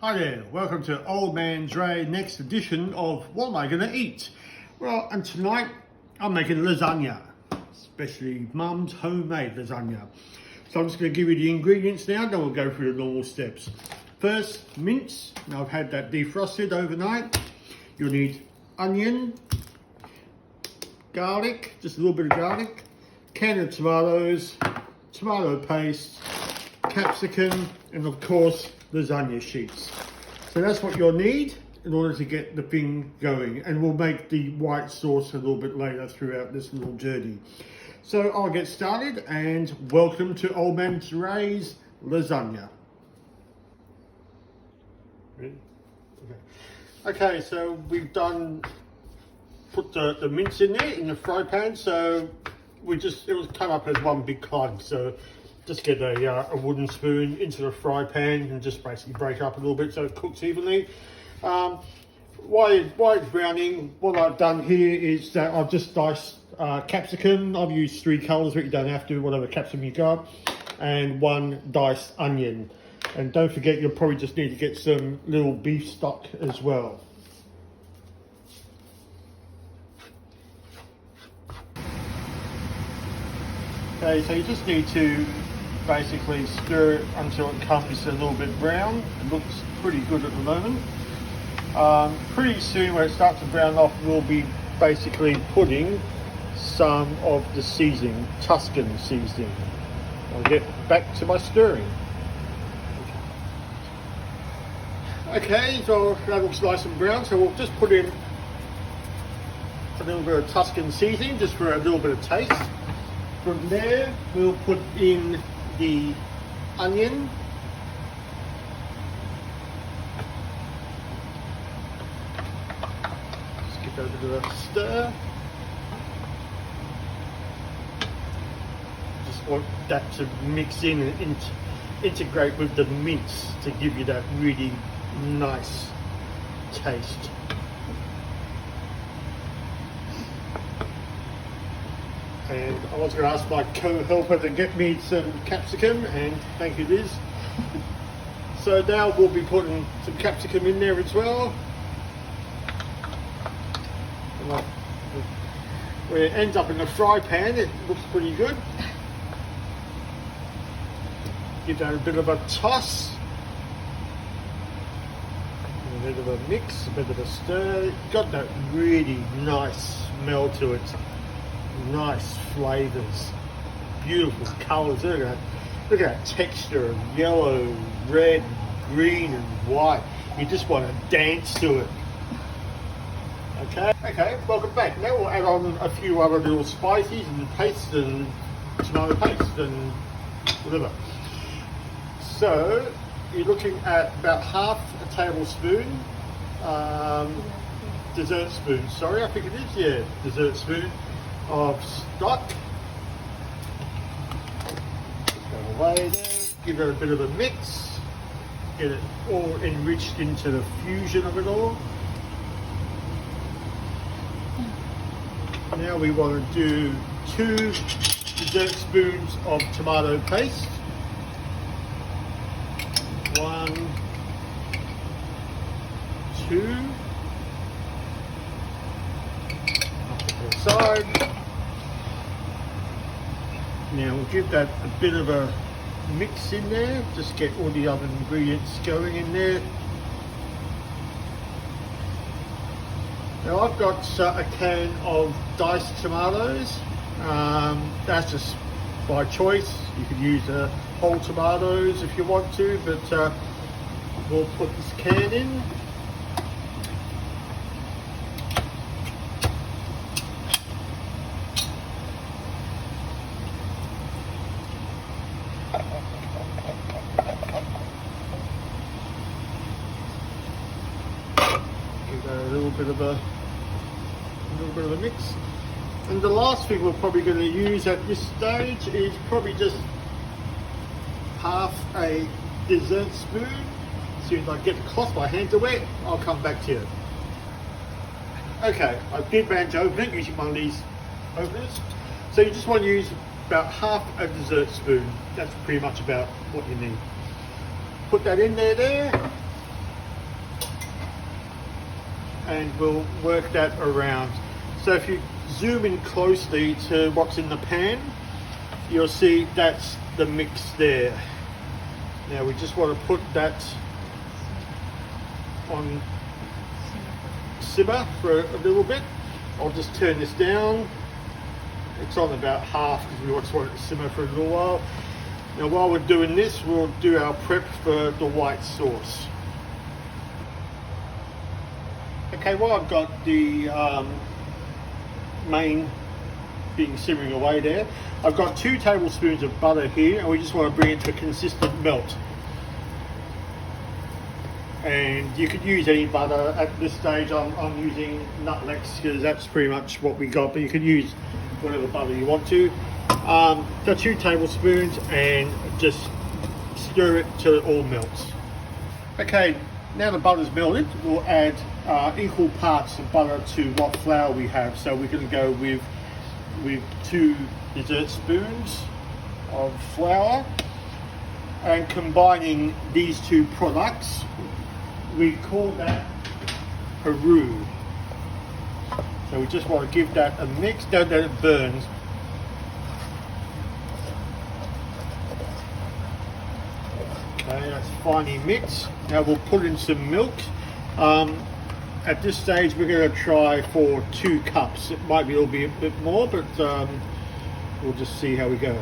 Hi there, welcome to Old Man Dre next edition of What Am I Gonna Eat? Well, and tonight I'm making lasagna, especially Mum's homemade lasagna. So I'm just gonna give you the ingredients now, then we'll go through the normal steps. First, mince. Now I've had that defrosted overnight. You'll need onion, garlic, just a little bit of garlic, can of tomatoes, tomato paste, capsicum, and of course, lasagna sheets. So that's what you'll need in order to get the thing going, and we'll make the white sauce a little bit later throughout this little journey. So I'll get started, and welcome to Old Man Dre's lasagna. Ready? Okay, so we've put the mince in there in the fry pan, so it was cut up as one big clod, so just get a wooden spoon into the fry pan and just basically break it up a little bit so it cooks evenly. While it's browning, what I've done here is that I've just diced capsicum. I've used 3 colours, but you don't have to, whatever capsicum you got, and 1 diced onion. And don't forget, you'll probably just need to get some little beef stock as well. Okay, so you just need to basically stir it until it comes a little bit brown. It looks pretty good at the moment. Pretty soon when it starts to brown off, we'll be basically putting some of the seasoning, Tuscan seasoning. I'll get back to my stirring. Okay, so that looks nice and brown, so we'll just put in a little bit of Tuscan seasoning just for a little bit of taste. From there, we'll put in the onion, just give that a bit of a stir. Just want that to mix in and integrate with the mince to give you that really nice taste. And I was going to ask my co-helper to get me some capsicum, and thank you, Liz. So now we'll be putting some capsicum in there as well. When it ends up in the fry pan, it looks pretty good. Give that a bit of a toss. A bit of a mix, a bit of a stir. Got that really nice smell to it. Nice flavours, beautiful colours. Look at that texture of yellow, red, green and white. You just want to dance to it. Okay, welcome back. Now we'll add on a few other little spices and paste and tomato paste and whatever. So you're looking at about half a tablespoon, dessert spoon, sorry, I think it is, yeah, dessert spoon of stock. Go away there, give it a bit of a mix, get it all enriched into the fusion of it all. Now we want to do 2 dessert spoons of tomato paste. 1, 2. Side. Now we'll give that a bit of a mix in there, just get all the other ingredients going in there. Now I've got a can of diced tomatoes. That's just by choice. You could use whole tomatoes if you want to, but we'll put this can in. A little bit of a mix, and the last thing we're probably going to use at this stage is probably just half a dessert spoon. As soon as I get the cloth, my hands are wet, I'll come back to you. Okay, I did manage to open it using one of these openers. So you just want to use about half a dessert spoon. That's pretty much about what you need. Put that in there. and we'll work that around. So if you zoom in closely to what's in the pan, you'll see that's the mix there. Now we just want to put that on simmer for a little bit. I'll just turn this down. It's on about half because we just want it to simmer for a little while. Now while we're doing this, we'll do our prep for the white sauce. Okay, well I've got the main being simmering away there. I've got 2 tablespoons of butter here, and we just want to bring it to a consistent melt. And you could use any butter at this stage. I'm using Nutlex because that's pretty much what we got, but you could use whatever butter you want to. So 2 tablespoons, and just stir it till it all melts. Okay, now the butter's melted, we'll add equal parts of butter to what flour we have. So we're going to go with 2 dessert spoons of flour, and combining these 2 products, we call that a roux. So we just want to give that a mix, don't let it burn. Okay, that's finely mixed. Now we'll put in some milk. At this stage we're going to try for 2 cups. It might be a little bit more, but we'll just see how we go.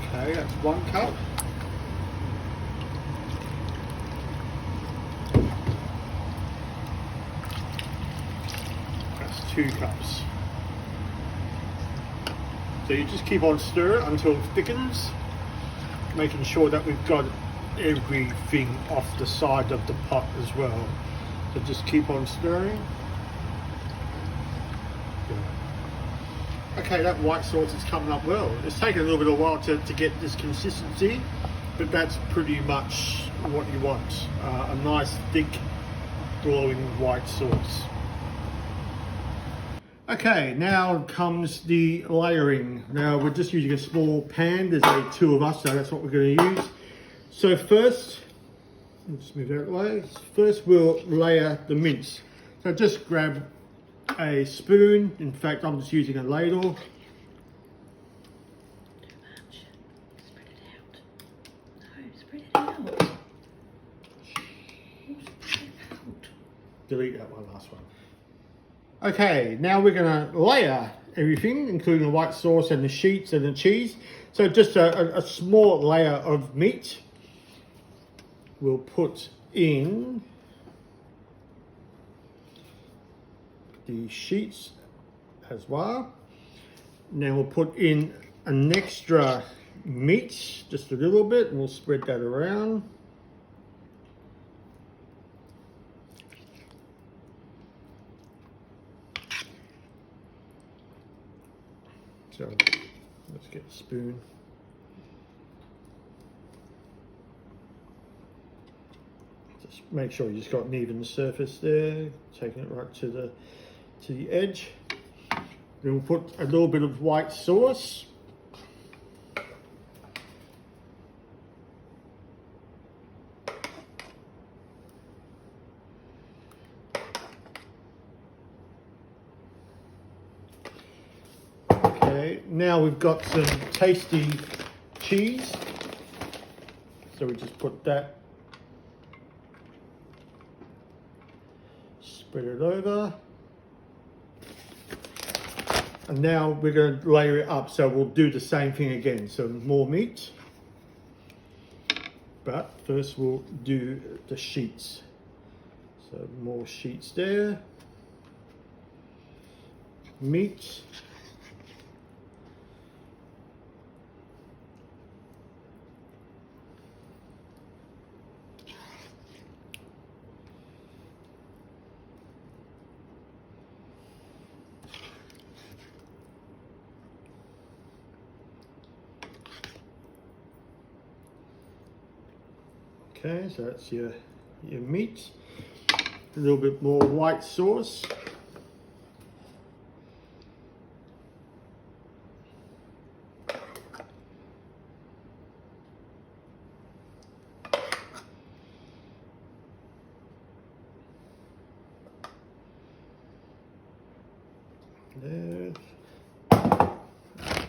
Okay, that's 1 cup. That's 2 cups. So you just keep on stirring until it thickens, making sure that we've got everything off the side of the pot as well. So just keep on stirring. Okay, that white sauce is coming up well. It's taken a little bit of a while to get this consistency, but that's pretty much what you want. A nice thick glowing white sauce. Okay, now comes the layering. Now we're just using a small pan. There's only 2 of us, so that's what we're going to use. So first, I'll just move out of the way. First we'll layer the mince. So just grab a spoon. In fact, I'm just using a ladle. Too much. Spread it out. No, spread it out. Spread it out. Delete that one, last one. Okay, now we're going to layer everything, including the white sauce and the sheets and the cheese. So just a small layer of meat. We'll put in the sheets as well. Now we'll put in an extra meat, just a little bit, and we'll spread that around. So let's get a spoon. Just make sure you just got an even surface there, taking it right to the edge. Then we'll put a little bit of white sauce. Okay, now we've got some tasty cheese. So we just put that, spread it over. And now we're going to layer it up, so we'll do the same thing again. So more meat, but first we'll do the sheets. So more sheets there, meat, okay, so that's your meat. A little bit more white sauce. There's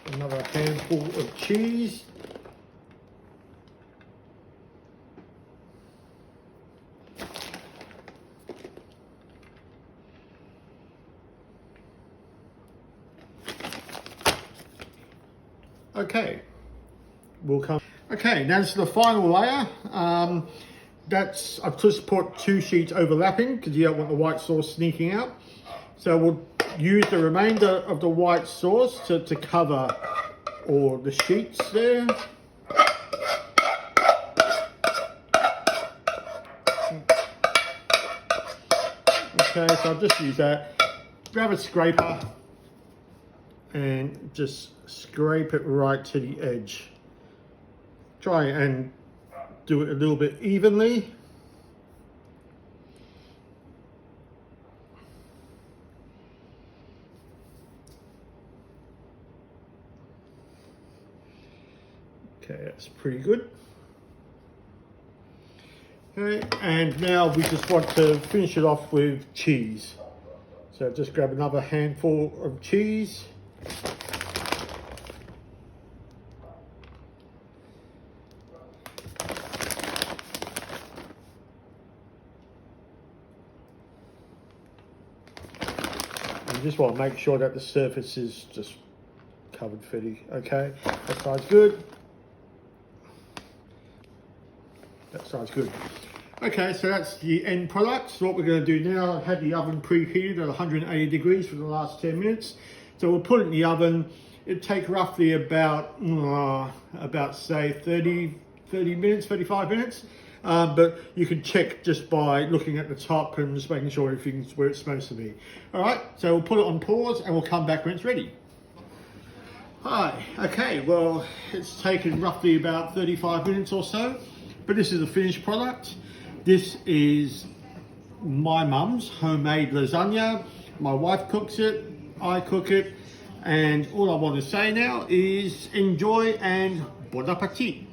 another handful of cheese. Okay, we'll come. Okay, now this is the final layer. I've just put 2 sheets overlapping because you don't want the white sauce sneaking out. So we'll use the remainder of the white sauce to cover all the sheets there. Okay, so I'll just use that. Grab a scraper and just scrape it right to the edge. Try and do it a little bit evenly. Okay, that's pretty good. Okay, and now we just want to finish it off with cheese. So just grab another handful of cheese. You just want to make sure that the surface is just covered fully. Okay, that side's good. That side's good. Okay, so that's the end product. So what we're going to do now, I've had the oven preheated at 180 degrees for the last 10 minutes. So we'll put it in the oven. It'll take roughly about say 30 minutes, 35 minutes. But you can check just by looking at the top and just making sure everything's where it's supposed to be. All right, so we'll put it on pause and we'll come back when it's ready. Hi, okay, well, it's taken roughly about 35 minutes or so, but this is the finished product. This is my mum's homemade lasagna. My wife cooks it, I cook it, and all I want to say now is enjoy and bon appetit.